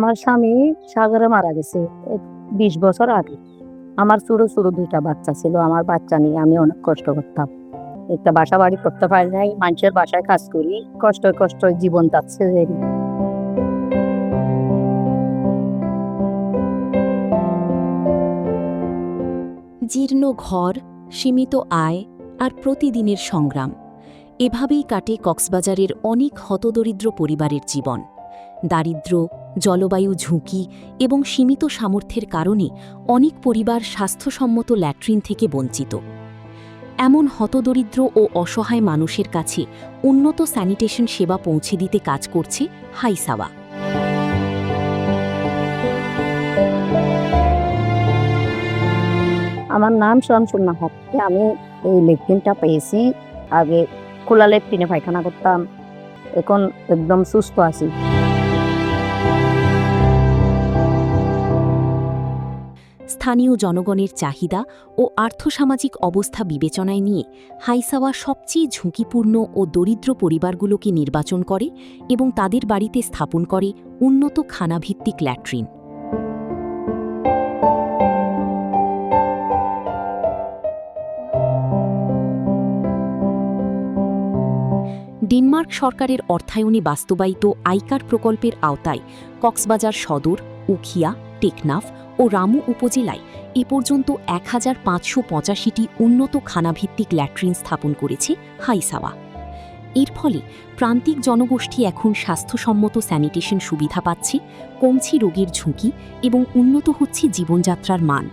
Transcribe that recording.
আমার স্বামী সাগরে মারা গেছে ২০ বছর আগে। আমার ছোট, ছোট ২ টা বাচ্চা ছিল। আমার বাচ্চা নিয়ে আমি অনেক কষ্ট করতাম। একটা বাসা-বাড়ি করতে পারি নাই। মানুষের বাসায় কাজ করি। কষ্টে জীবন যাচ্ছে যে। জীর্ণ ঘর, সীমিত আয় আর প্রতিদিনের সংগ্রাম, এভাবেই কাটে কক্সবাজারের অনেক হতদরিদ্র পরিবারের জীবন। দারিদ্র্য, জলবায়ু ঝুঁকি এবং সীমিত সামর্থ্যের কারণে অনেক পরিবার স্বাস্থ্যসম্মত ল্যাট্রিন থেকে বঞ্চিত। এমন হতদরিদ্র ও অসহায় মানুষের কাছে উন্নত স্যানিটেশন সেবা পৌঁছে দিতে কাজ করছে হাইসাওয়া। আমার নাম শামসুন নাহার। আমি এই লেট্রিনটা পেয়েছি। আগে খোলা লেট্রিনে পায়খানা করতাম। এখন একদম সুস্থ আছি। স্থানীয় জনগণের চাহিদা ও আর্থসামাজিক অবস্থা বিবেচনায় নিয়ে হাইসাওয়া সবচেয়ে ঝুঁকিপূর্ণ ও দরিদ্র পরিবারগুলোকে নির্বাচন করে এবং তাদের বাড়িতে স্থাপন করে উন্নত খানাভিত্তিক ল্যাট্রিন। ডেনমার্ক সরকারের অর্থায়নে বাস্তবায়িত আইকার প্রকল্পের আওতায় কক্সবাজার সদর, উখিয়া, টেকনাফ ও রামু উপজেলায় এ পর্যন্ত ১,৫৮৫টি উন্নত খানাভিত্তিক ল্যাট্রিন স্থাপন করেছে হাইসাওয়া। এর ফলে প্রান্তিক জনগোষ্ঠী এখন স্বাস্থ্যসম্মত স্যানিটেশন সুবিধা পাচ্ছে, কমছে রোগের ঝুঁকি এবং উন্নত হচ্ছে জীবনযাত্রার মান।